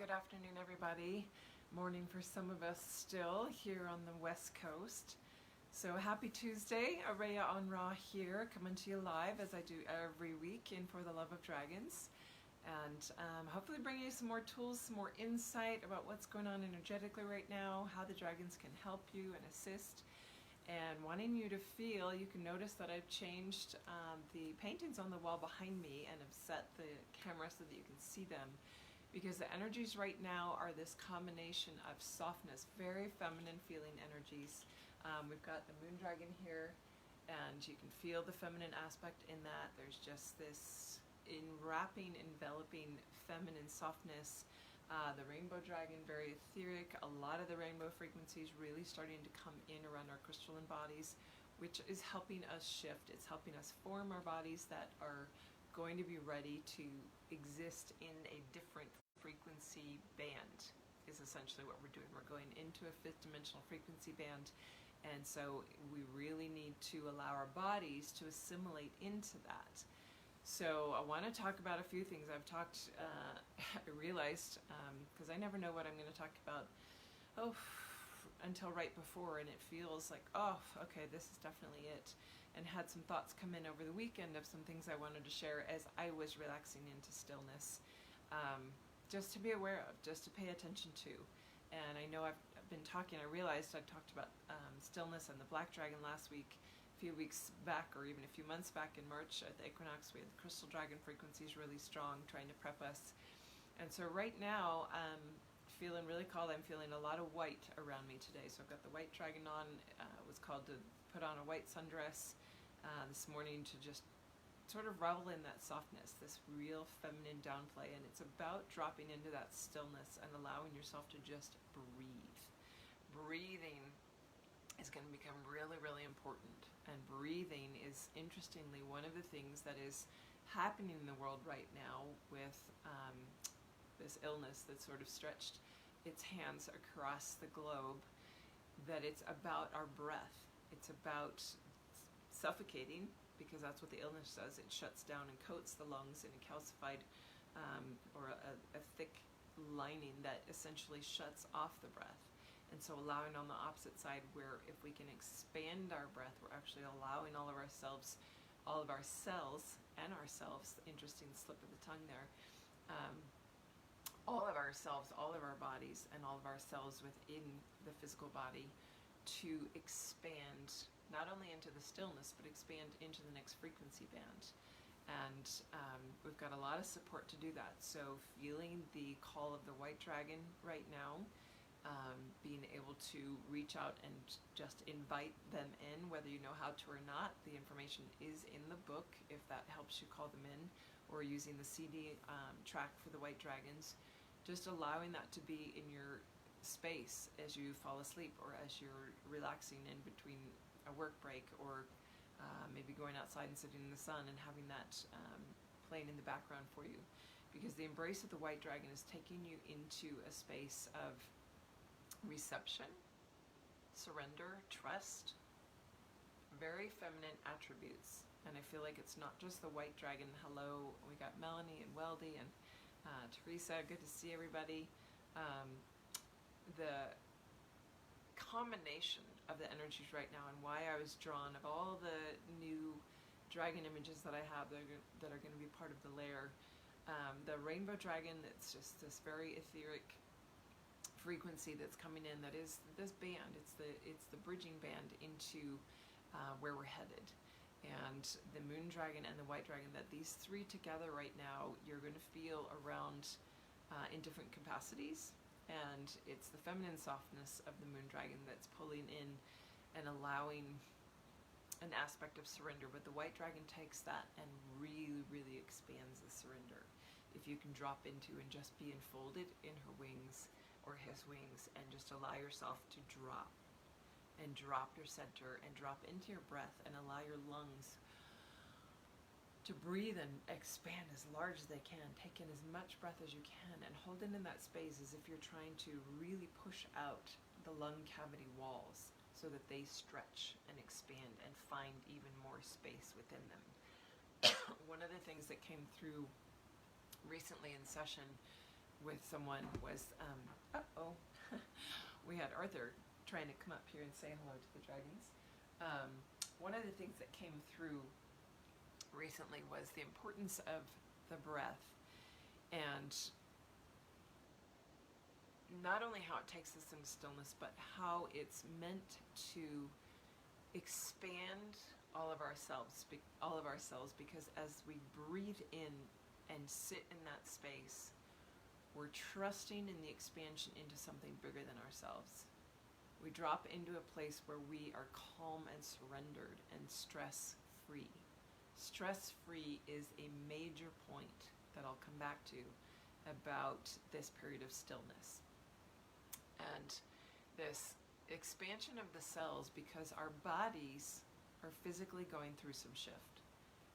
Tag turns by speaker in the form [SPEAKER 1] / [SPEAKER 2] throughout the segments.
[SPEAKER 1] good afternoon, everybody. Morning for some of us still here on the West Coast. So happy Tuesday. Araya on Ra here, coming to you live as I do every week in For the Love of Dragons. And hopefully bringing you some more tools, some more insight about what's going on energetically right now, how the dragons can help you and assist. And wanting you to feel, you can notice that I've changed the paintings on the wall behind me and have set the camera so that you can see them. Because the energies right now are this combination of softness, very feminine feeling energies. We've got the moon dragon here, and you can feel the feminine aspect in that. There's just this enwrapping, enveloping feminine softness. The rainbow dragon, very etheric. A lot of the rainbow frequencies really starting to come in around our crystalline bodies, which is helping us shift. It's helping us form our bodies that are going to be ready to exist in a different frequency band, is essentially what we're doing. We're going into a fifth dimensional frequency band, and so we really need to allow our bodies to assimilate into that. So I want to talk about a few things. I realized, because I never know what I'm going to talk about until right before, and it feels like, oh, okay, this is definitely it. And had some thoughts come in over the weekend of some things I wanted to share as I was relaxing into stillness, just to be aware of, just to pay attention to. And I know I've been talking, I realized I talked about stillness and the black dragon last week, a few weeks back, or even a few months back in March at the equinox. We had the crystal dragon frequencies really strong, trying to prep us. And so right now, feeling really called. I'm feeling a lot of white around me today. So I've got the white dragon on. Was called to put on a white sundress this morning to just sort of revel in that softness, this real feminine downplay. And it's about dropping into that stillness and allowing yourself to just breathe. Breathing is going to become really, really important. And breathing is, interestingly, one of the things that is happening in the world right now with this illness that's sort of stretched its hands across the globe, that it's about our breath. It's about suffocating, because that's what the illness does. It shuts down and coats the lungs in a calcified or a thick lining that essentially shuts off the breath. And so allowing on the opposite side, where if we can expand our breath, we're actually allowing all of our cells, interesting slip of the tongue there, all of ourselves, all of our bodies, and all of our cells within the physical body to expand, not only into the stillness, but expand into the next frequency band. And we've got a lot of support to do that. So feeling the call of the white dragon right now, being able to reach out and just invite them in, whether you know how to or not. The information is in the book if that helps you call them in, or using the CD track for the white dragons. Just allowing that to be in your space as you fall asleep, or as you're relaxing in between a work break, or maybe going outside and sitting in the sun and having that playing in the background for you. Because the embrace of the white dragon is taking you into a space of reception, surrender, trust, very feminine attributes. And I feel like it's not just the white dragon. Hello, we got Melanie and Weldy and Teresa, good to see everybody. The combination of the energies right now, and why I was drawn, of all the new dragon images that I have that are going to be part of the layer, the rainbow dragon, that's just this very etheric frequency that's coming in, that is this band. It's the bridging band into where we're headed. And the moon dragon and the white dragon, that these three together right now, you're going to feel around in different capacities. And it's the feminine softness of the moon dragon that's pulling in and allowing an aspect of surrender. But the white dragon takes that and really, really expands the surrender. If you can drop into and just be enfolded in her wings or his wings, and just allow yourself to drop, and drop your center, and drop into your breath, and allow your lungs to breathe and expand as large as they can. Take in as much breath as you can, and hold it in that space as if you're trying to really push out the lung cavity walls so that they stretch and expand and find even more space within them. One of the things that came through recently in session with someone was, we had Arthur trying to come up here and say hello to the dragons. One of the things that came through recently was the importance of the breath, and not only how it takes us into stillness, but how it's meant to expand all of ourselves, because as we breathe in and sit in that space, we're trusting in the expansion into something bigger than ourselves. We drop into a place where we are calm and surrendered and stress-free. Stress-free is a major point that I'll come back to about this period of stillness. And this expansion of the cells, because our bodies are physically going through some shift.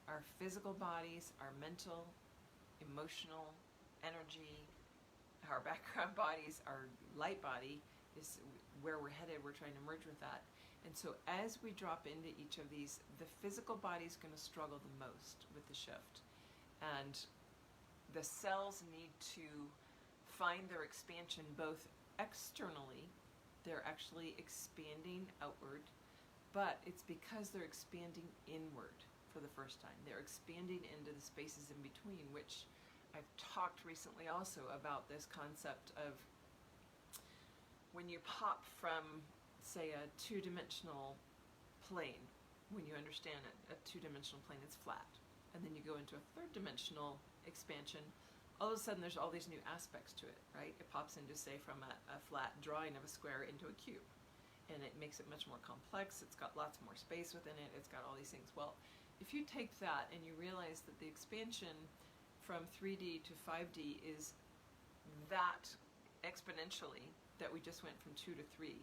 [SPEAKER 1] Our physical bodies, our mental, emotional, energy, our background bodies, our light body is where we're headed. We're trying to merge with that. And so as we drop into each of these, the physical body is going to struggle the most with the shift. And the cells need to find their expansion both externally. They're actually expanding outward, but it's because they're expanding inward for the first time. They're expanding into the spaces in between, which I've talked recently also about this concept of when you pop from, say, a two-dimensional plane, when you understand it, a two-dimensional plane is flat, and then you go into a third-dimensional expansion, all of a sudden there's all these new aspects to it, right? It pops into, say, from a flat drawing of a square into a cube, and it makes it much more complex. It's got lots more space within it. It's got all these things. Well, if you take that and you realize that the expansion from 3D to 5D is that exponentially, that we just went from 2 to 3.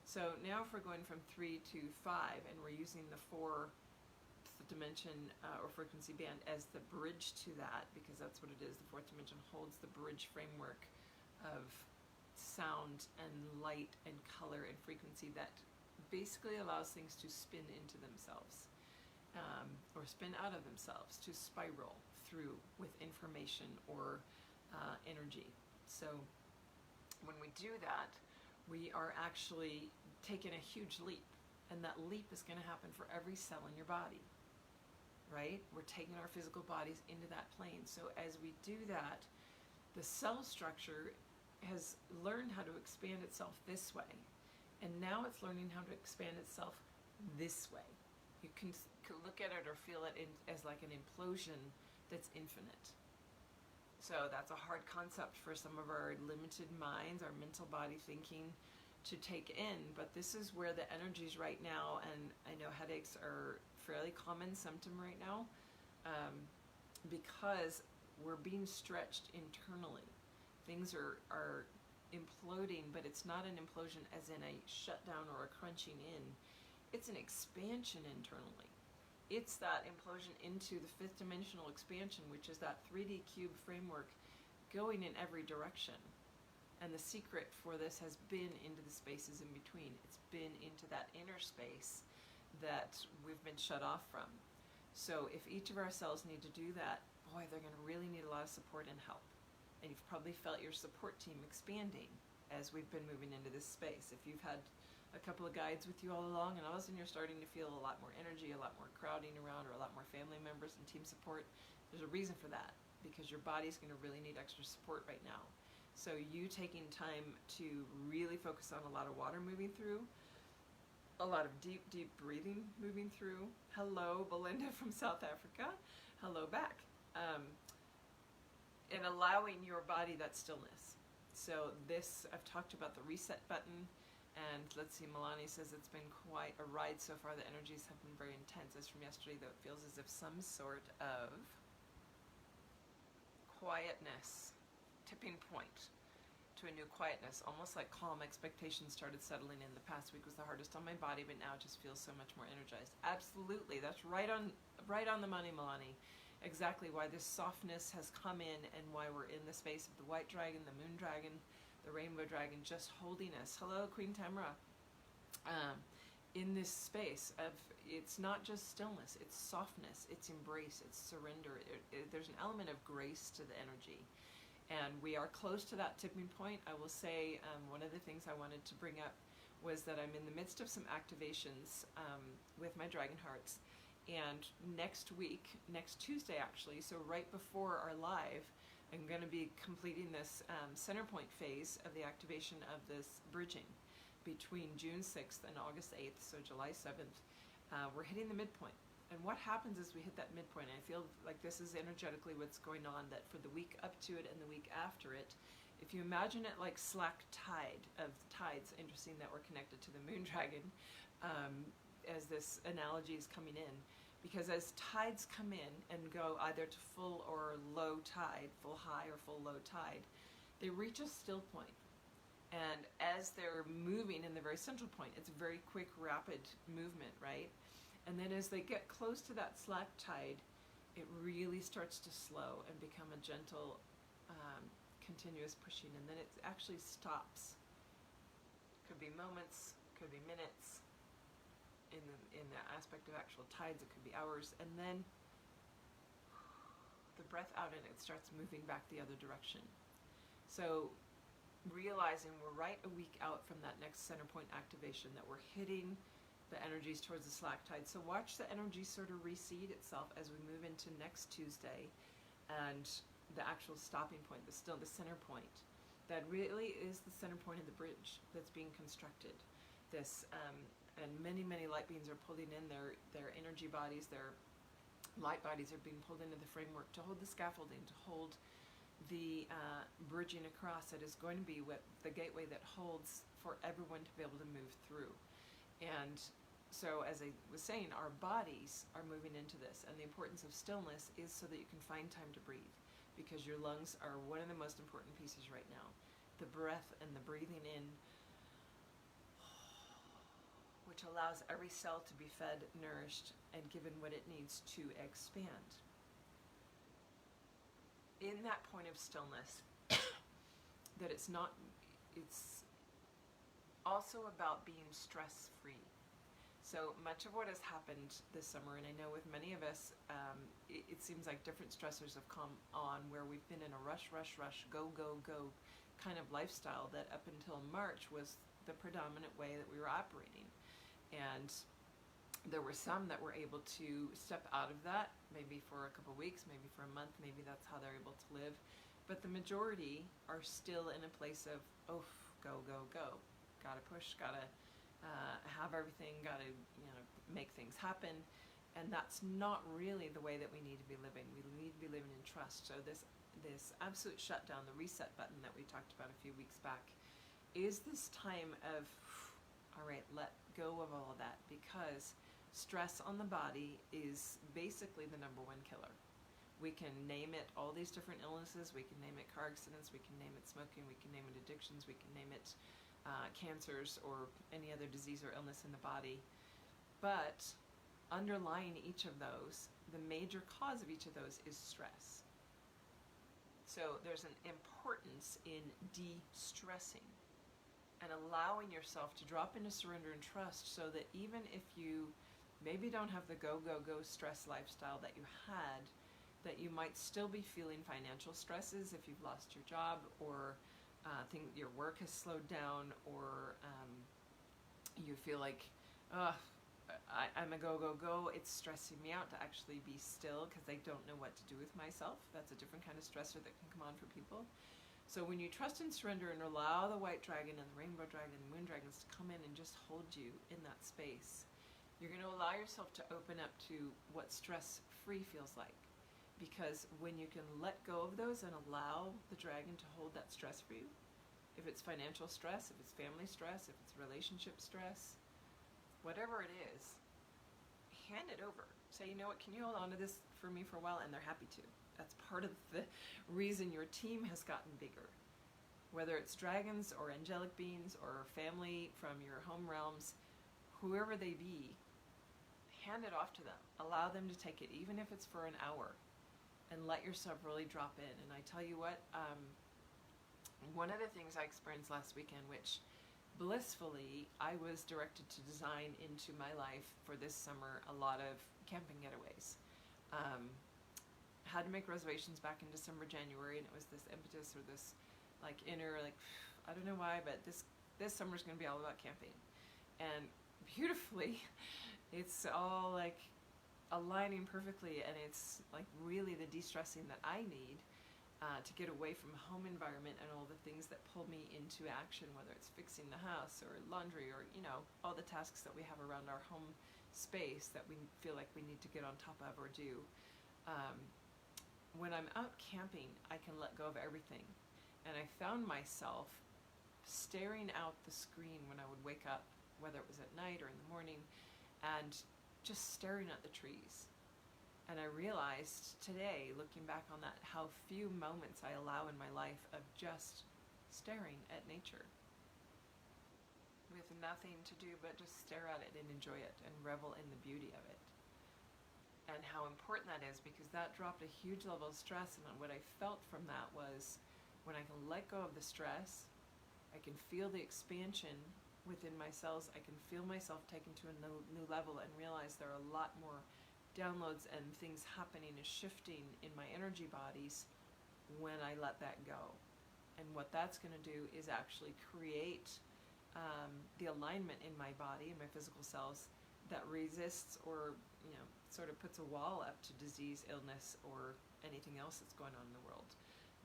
[SPEAKER 1] So now if we're going from 3 to 5 and we're using the fourth dimension or frequency band as the bridge to that, because that's what it is, the fourth dimension holds the bridge framework of sound and light and color and frequency that basically allows things to spin into themselves, or spin out of themselves, to spiral through with information or energy. So when we do that, we are actually taking a huge leap, and that leap is going to happen for every cell in your body, right? We're taking our physical bodies into that plane. So as we do that, the cell structure has learned how to expand itself this way, and now it's learning how to expand itself this way. You can look at it or feel it as like an implosion that's infinite. So that's a hard concept for some of our limited minds, our mental body thinking to take in, but this is where the energies right now, and I know headaches are a fairly common symptom right now, because we're being stretched internally. Things are imploding, but it's not an implosion as in a shutdown or a crunching in. It's an expansion internally. It's that implosion into the fifth dimensional expansion, which is that 3D cube framework going in every direction. And the secret for this has been into the spaces in between. It's been into that inner space that we've been shut off from. So if each of our cells need to do that, boy, they're going to really need a lot of support and help. And you've probably felt your support team expanding as we've been moving into this space. If you've had a couple of guides with you all along, and all of a sudden you're starting to feel a lot more energy, a lot more crowding around, or a lot more family members and team support, there's a reason for that, because your body's going to really need extra support right now. So you taking time to really focus on a lot of water moving through, a lot of deep, deep breathing moving through. Hello, Belinda from South Africa. Hello back. And allowing your body that stillness. So this, I've talked about the reset button. And let's see, Milani says it's been quite a ride so far. The energies have been very intense. As from yesterday, though, it feels as if some sort of quietness, tipping point to a new quietness, almost like calm expectations started settling in. The past week was the hardest on my body, but now it just feels so much more energized. Absolutely, that's right on the money, Milani. Exactly why this softness has come in, and why we're in the space of the white dragon, the moon dragon, the rainbow dragon, just holding us. Hello, Queen Tamra. In this space of, it's not just stillness, it's softness, it's embrace, it's surrender. There's an element of grace to the energy. And we are close to that tipping point. I will say one of the things I wanted to bring up was that I'm in the midst of some activations with my Dragon Hearts. And next week, next Tuesday actually, so right before our live, I'm going to be completing this Centerpoint phase of the activation of this bridging between June 6th and August 8th, so July 7th. We're hitting the midpoint. And what happens is we hit that midpoint, and I feel like this is energetically what's going on, that for the week up to it and the week after it, if you imagine it like slack tide of tides, interesting that we're connected to the moon dragon as this analogy is coming in, because as tides come in and go either to full or low tide, full high or full low tide, they reach a still point. And as they're moving in the very central point, it's a very quick, rapid movement, right? And then as they get close to that slack tide, it really starts to slow and become a gentle, continuous pushing, and then it actually stops. Could be moments, could be minutes. In the aspect of actual tides, it could be hours, and then the breath out and it starts moving back the other direction. So realizing we're right a week out from that next Centerpoint activation, that we're hitting the energies towards the slack tide. So watch the energy sort of reseed itself as we move into next Tuesday, and the actual stopping point, the center point, that really is the center point of the bridge that's being constructed. This and many light beings are pulling in their energy bodies, their light bodies are being pulled into the framework to hold the scaffolding, to hold the bridging across. That is going to be what the gateway that holds for everyone to be able to move through. And so, as I was saying, our bodies are moving into this, and the importance of stillness is so that you can find time to breathe, because your lungs are one of the most important pieces right now. The breath and the breathing in, which allows every cell to be fed, nourished, and given what it needs to expand. In that point of stillness, that it's also about being stress-free. So much of what has happened this summer, and I know with many of us, it seems like different stressors have come on, where we've been in a rush, go kind of lifestyle that up until March was the predominant way that we were operating. And there were some that were able to step out of that, maybe for a couple weeks, maybe for a month, maybe that's how they're able to live. But the majority are still in a place of, go. Gotta push, gotta have everything, gotta make things happen. And that's not really the way that we need to be living. We need to be living in trust. So this absolute shutdown, the reset button that we talked about a few weeks back, is this time of, all right, let go of all of that, because stress on the body is basically the number one killer. We can name it all these different illnesses, we can name it car accidents, we can name it smoking, we can name it addictions, we can name it cancers or any other disease or illness in the body. But underlying each of those, the major cause of each of those is stress. So there's an importance in de-stressing and allowing yourself to drop into surrender and trust, so that even if you maybe don't have the go stress lifestyle that you had, that you might still be feeling financial stresses if you've lost your job, or think your work has slowed down, or you feel like, I'm a go. It's stressing me out to actually be still because I don't know what to do with myself. That's a different kind of stressor that can come on for people. So when you trust and surrender and allow the white dragon and the rainbow dragon and the moon dragons to come in and just hold you in that space, you're going to allow yourself to open up to what stress-free feels like. Because when you can let go of those and allow the dragon to hold that stress for you, if it's financial stress, if it's family stress, if it's relationship stress, whatever it is, hand it over. Say, you know what, can you hold on to this for me for a while? And they're happy to. That's part of the reason your team has gotten bigger. Whether it's dragons or angelic beings or family from your home realms, whoever they be, hand it off to them. Allow them to take it, even if it's for an hour. And let yourself really drop in. And I tell you what, one of the things I experienced last weekend, which blissfully I was directed to design into my life for this summer, a lot of camping getaways. had to make reservations back in December, January, and it was this impetus or this like inner like, I don't know why, but this summer's going to be all about camping. And beautifully, it's all like aligning perfectly, and it's like really the de-stressing that I need to get away from a home environment and all the things that pull me into action, whether it's fixing the house or laundry or, you know, all the tasks that we have around our home space that we feel like we need to get on top of or do. When I'm out camping, I can let go of everything. And I found myself staring out the screen when I would wake up, whether it was at night or in the morning, and just staring at the trees. And I realized today, looking back on that, how few moments I allow in my life of just staring at nature with nothing to do but just stare at it and enjoy it and revel in the beauty of it. And how important that is, because that dropped a huge level of stress. And what I felt from that was when I can let go of the stress, I can feel the expansion within my cells. I can feel myself taken to a new level and realize there are a lot more downloads and things happening and shifting in my energy bodies when I let that go. And what that's going to do is actually create the alignment in my body and my physical cells that resists or, you know, sort of puts a wall up to disease, illness, or anything else that's going on in the world.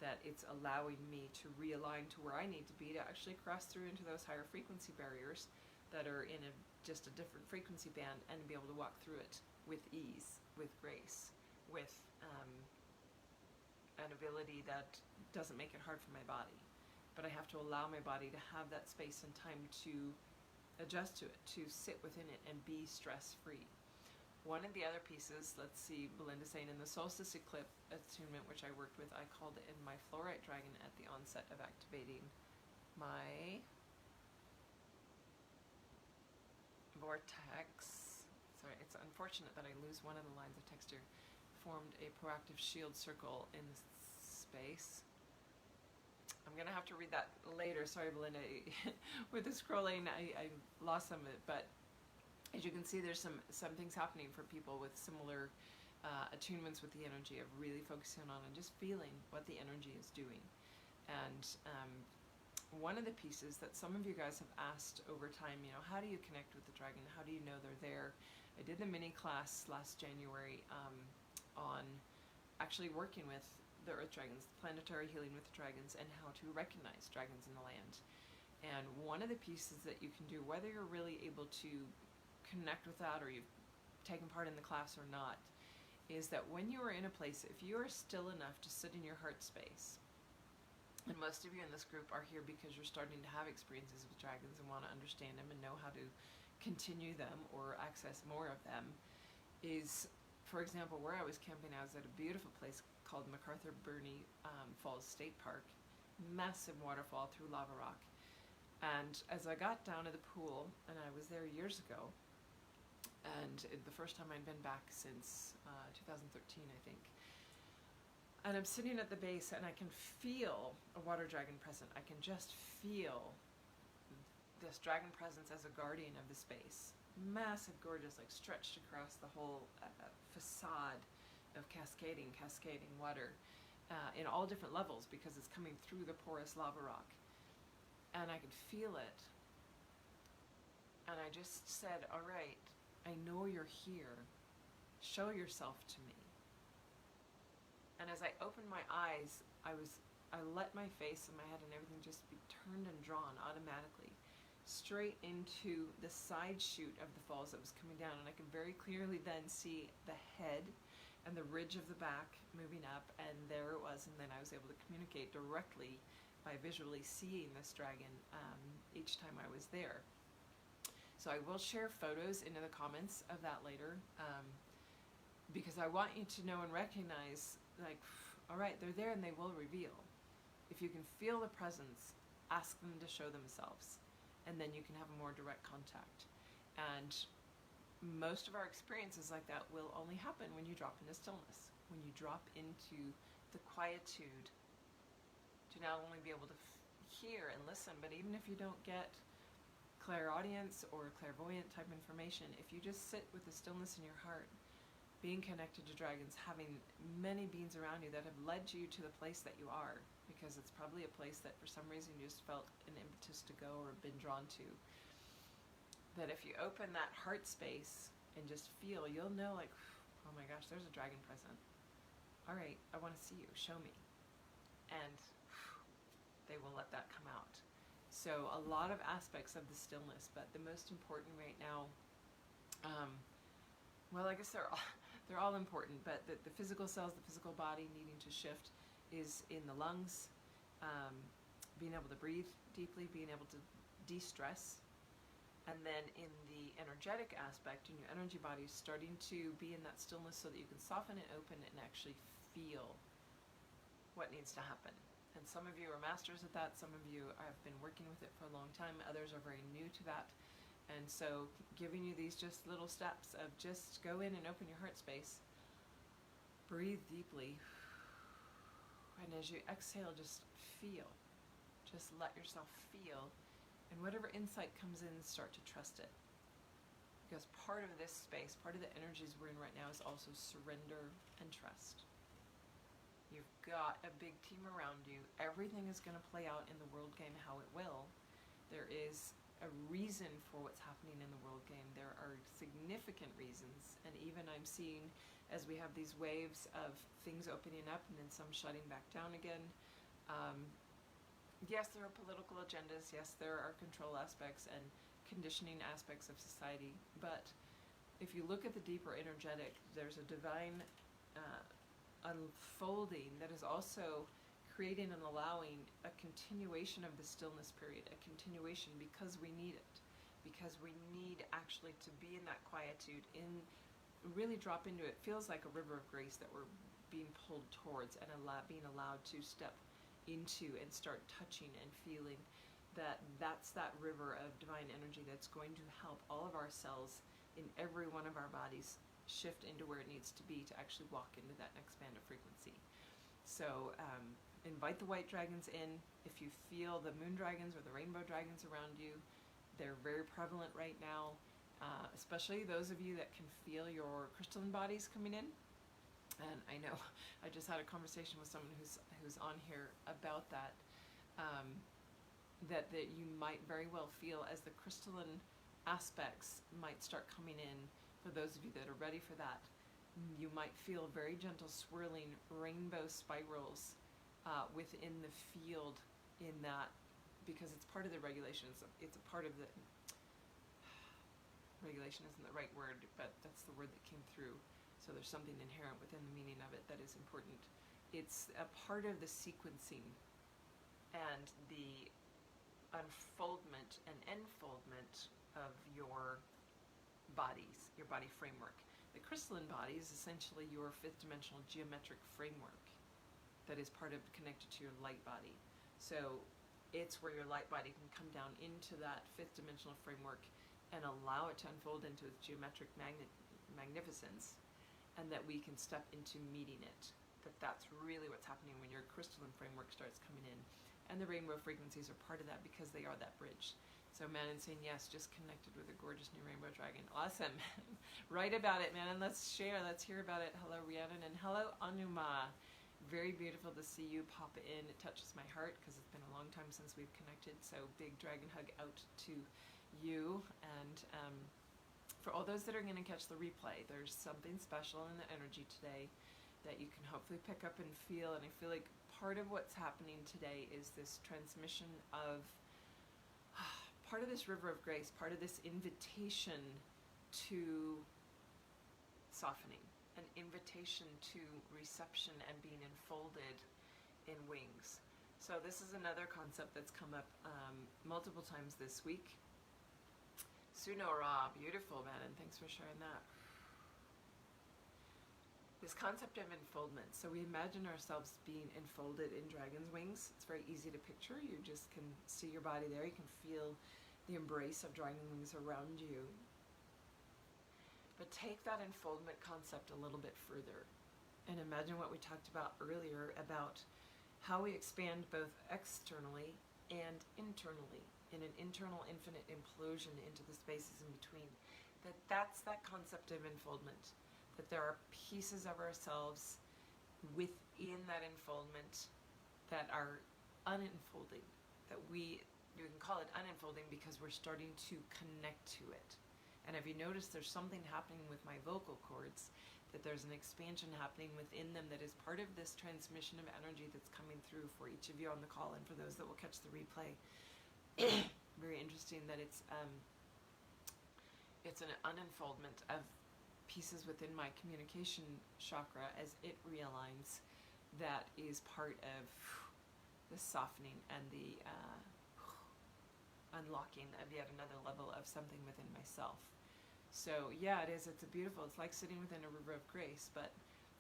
[SPEAKER 1] That it's allowing me to realign to where I need to be to actually cross through into those higher frequency barriers that are in just a different frequency band, and be able to walk through it with ease, with grace, with an ability that doesn't make it hard for my body. But I have to allow my body to have that space and time to adjust to it, to sit within it and be stress-free. One of the other pieces, let's see, Belinda saying, in the solstice eclipse attunement, which I worked with, I called it in my fluorite dragon at the onset of activating my vortex. Sorry, it's unfortunate that I lose one of the lines of text here. Formed a proactive shield circle in space. I'm going to have to read that later. Sorry, Belinda. With the scrolling, I lost some of it. But as you can see, there's some things happening for people with similar attunements with the energy of really focusing on and just feeling what the energy is doing. And one of the pieces that some of you guys have asked over time, you know, how do you connect with the dragon? How do you know they're there? I did the mini class last January on actually working with the earth dragons, planetary healing with the dragons, and how to recognize dragons in the land. And one of the pieces that you can do, whether you're really able to connect with that or you've taken part in the class or not, is that when you are in a place, if you are still enough to sit in your heart space, and most of you in this group are here because you're starting to have experiences with dragons and want to understand them and know how to continue them or access more of them, is, for example, where I was camping, I was at a beautiful place called MacArthur Burney Falls State Park, massive waterfall through lava rock. And as I got down to the pool, and I was there years ago, and the first time I'd been back since 2013, I think. And I'm sitting at the base, and I can feel a water dragon present. I can just feel this dragon presence as a guardian of the space. Massive, gorgeous, like stretched across the whole facade of cascading water in all different levels, because it's coming through the porous lava rock. And I could feel it. And I just said, all right, I know you're here. Show yourself to me. And as I opened my eyes, I let my face and my head and everything just be turned and drawn automatically straight into the side chute of the falls that was coming down. And I could very clearly then see the head and the ridge of the back moving up, and there it was. And then I was able to communicate directly by visually seeing this dragon each time I was there. So I will share photos into the comments of that later, because I want you to know and recognize, like, all right, they're there and they will reveal. If you can feel the presence, ask them to show themselves, and then you can have a more direct contact. And most of our experiences like that will only happen when you drop into stillness, when you drop into the quietude to not only be able to hear and listen, but even if you don't get clairaudience or clairvoyant type information, if you just sit with the stillness in your heart being connected to dragons, having many beings around you that have led you to the place that you are, because it's probably a place that for some reason you just felt an impetus to go or been drawn to. That if you open that heart space and just feel, you'll know like, oh my gosh, there's a dragon present. All right, I want to see you, show me. And they will let that come out. So a lot of aspects of the stillness, but the most important right now, well, I guess they're all important, but the physical cells, the physical body needing to shift is in the lungs, being able to breathe deeply, being able to de-stress, and then in the energetic aspect, in your energy body, starting to be in that stillness so that you can soften and open and actually feel what needs to happen. And some of you are masters at that, some of you have been working with it for a long time, others are very new to that. And so giving you these just little steps of just go in and open your heart space, breathe deeply, and as you exhale, just feel. Just let yourself feel, and whatever insight comes in, start to trust it. Because part of this space, part of the energies we're in right now is also surrender and trust. You've got a big team around you. Everything is going to play out in the world game how it will. There is a reason for what's happening in the world game. There are significant reasons, and even I'm seeing as we have these waves of things opening up and then some shutting back down again. Yes, there are political agendas. Yes, there are control aspects and conditioning aspects of society. But if you look at the deeper energetic, there's a divine unfolding that is also creating and allowing a continuation of the stillness period, a continuation because we need it, because we need actually to be in that quietude, in really drop into it. Feels like a river of grace that we're being pulled towards and being allowed to step into and start touching and feeling that's that river of divine energy that's going to help all of our cells in every one of our bodies shift into where it needs to be to actually walk into that next band of frequency. So invite the white dragons in. If you feel the moon dragons or the rainbow dragons around you, they're very prevalent right now, especially those of you that can feel your crystalline bodies coming in. And I know I just had a conversation with someone who's on here about that, that you might very well feel as the crystalline aspects might start coming in. For those of you that are ready for that, you might feel very gentle swirling rainbow spirals within the field in that, because it's part of the regulation. It's a part of the regulation isn't the right word, but that's the word that came through. So there's something inherent within the meaning of it that is important. It's a part of the sequencing and the unfoldment and enfoldment of your bodies, your body framework. The crystalline body is essentially your fifth dimensional geometric framework that is part of connected to your light body. So it's where your light body can come down into that fifth dimensional framework and allow it to unfold into its geometric magnificence, and that we can step into meeting it. That's really what's happening when your crystalline framework starts coming in. And the rainbow frequencies are part of that because they are that bridge. So Manon saying yes, just connected with a gorgeous new rainbow dragon. Awesome. Write about it, Manon. Let's share. Let's hear about it. Hello, Rhiannon. And hello, Anuma. Very beautiful to see you pop in. It touches my heart because it's been a long time since we've connected. So big dragon hug out to you. And for all those that are going to catch the replay, there's something special in the energy today that you can hopefully pick up and feel. And I feel like part of what's happening today is this transmission of part of this river of grace, part of this invitation to softening, an invitation to reception and being enfolded in wings. So this is another concept that's come up multiple times this week. Sunora, beautiful, man, and thanks for sharing that. This concept of enfoldment. So we imagine ourselves being enfolded in dragon's wings. It's very easy to picture. You just can see your body there. You can feel the embrace of dragon wings around you. But take that enfoldment concept a little bit further and imagine what we talked about earlier about how we expand both externally and internally in an internal infinite implosion into the spaces in between. That's that concept of enfoldment. that there are pieces of ourselves within that enfoldment that are un-enfolding, that you can call it un-enfolding because we're starting to connect to it. And have you noticed there's something happening with my vocal cords, that there's an expansion happening within them that is part of this transmission of energy that's coming through for each of you on the call and for those that will catch the replay. Very interesting that it's an unenfoldment of pieces within my communication chakra as it realigns. That is part of the softening and the unlocking of yet another level of something within myself. So yeah, it's like sitting within a river of grace, but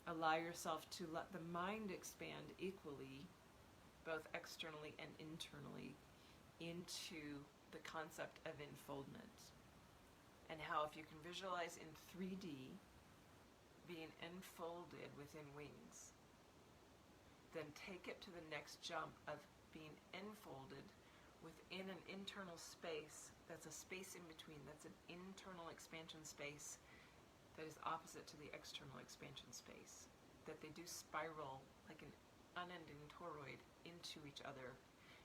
[SPEAKER 1] allow yourself to let the mind expand equally, both externally and internally, into the concept of enfoldment. And how if you can visualize in 3D being enfolded within wings, then take it to the next jump of being enfolded within an internal space that's a space in between, that's an internal expansion space that is opposite to the external expansion space, that they do spiral like an unending toroid into each other,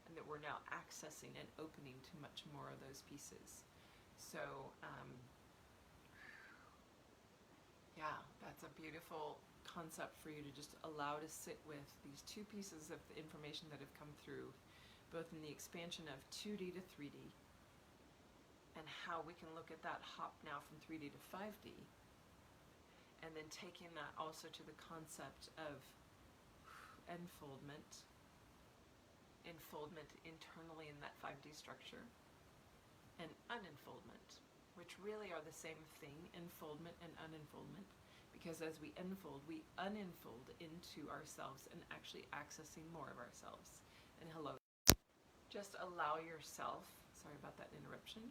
[SPEAKER 1] and that we're now accessing and opening to much more of those pieces. So yeah, that's a beautiful concept for you to just allow to sit with these two pieces of the information that have come through, both in the expansion of 2D to 3D, and how we can look at that hop now from 3D to 5D, and then taking that also to the concept of enfoldment internally in that 5D structure, and unenfoldment, which really are the same thing, enfoldment and unenfoldment, because as we enfold, we unenfold into ourselves and actually accessing more of ourselves. And hello. Just allow yourself, sorry about that interruption,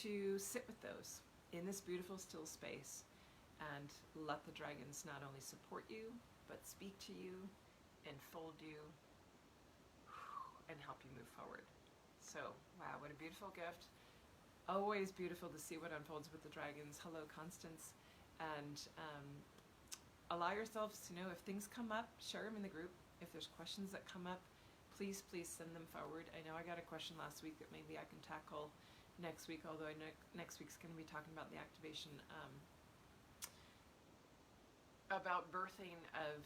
[SPEAKER 1] to sit with those in this beautiful still space and let the dragons not only support you, but speak to you, enfold you, and help you move forward. So, wow, what a beautiful gift. Always beautiful to see what unfolds with the dragons. Hello, Constance. And allow yourselves to know if things come up, share them in the group. If there's questions that come up, please send them forward. I know I got a question last week that maybe I can tackle next week, although I know next week's going to be talking about the activation, about birthing of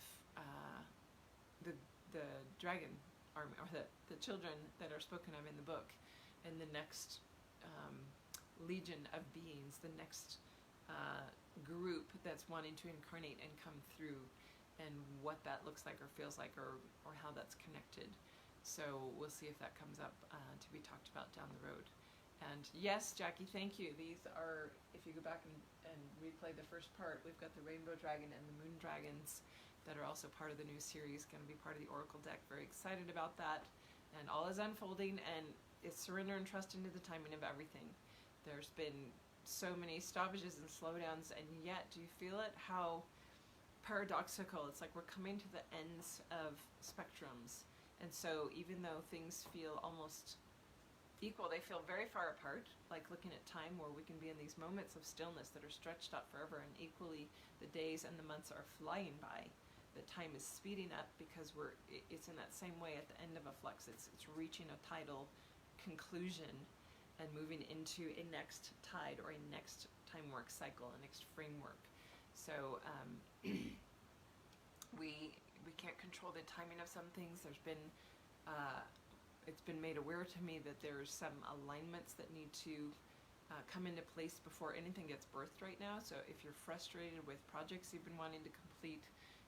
[SPEAKER 1] the dragon army, or the children that are spoken of in the book, and the next legion of beings, the next group that's wanting to incarnate and come through, and what that looks like or feels like, or how that's connected. So we'll see if that comes up to be talked about down the road. And yes, Jackie, thank you. These are, if you go back and replay the first part, we've got the Rainbow Dragon and the Moon Dragons that are also part of the new series, going to be part of the Oracle deck. Very excited about that. And all is unfolding, and it's surrender and trust into the timing of everything. There's been so many stoppages and slowdowns, and yet, do you feel it? How paradoxical. It's like we're coming to the ends of spectrums. And so even though things feel almost equal, they feel very far apart, like looking at time where we can be in these moments of stillness that are stretched out forever, and equally the days and the months are flying by. The time is speeding up because it's in that same way at the end of a flux. It's reaching a tidal conclusion and moving into a next tide or a next time work cycle, a next framework. So we can't control the timing of some things. There's been it's been made aware to me that there's some alignments that need to come into place before anything gets birthed right now. So if you're frustrated with projects you've been wanting to complete,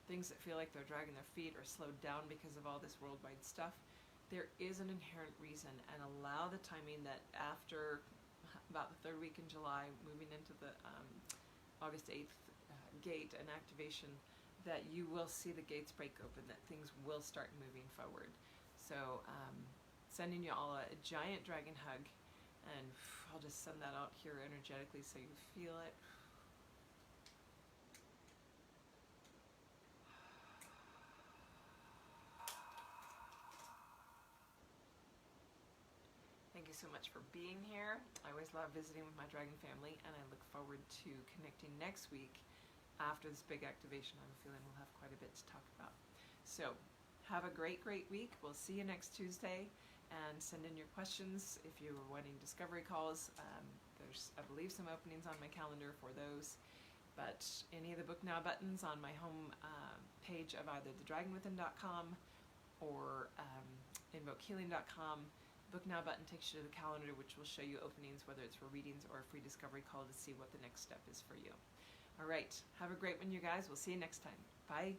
[SPEAKER 1] things that feel like they're dragging their feet or slowed down because of all this worldwide stuff, there is an inherent reason, and allow the timing that after about the third week in July, moving into the August 8th gate and activation, that you will see the gates break open, that things will start moving forward. So sending you all a giant dragon hug, and I'll just send that out here energetically so you feel it. Thank you so much for being here. I always love visiting with my dragon family, and I look forward to connecting next week after this big activation, I'm feeling we'll have quite a bit to talk about. So have a great week. We'll see you next Tuesday, and send in your questions if you're wanting discovery calls. There's, I believe, some openings on my calendar for those, but any of the Book Now buttons on my home page of either thedragonwithin.com or invokehealing.com, Book Now button takes you to the calendar, which will show you openings, whether it's for readings or a free discovery call, to see what the next step is for you. All right, have a great one, you guys. We'll see you next time. Bye.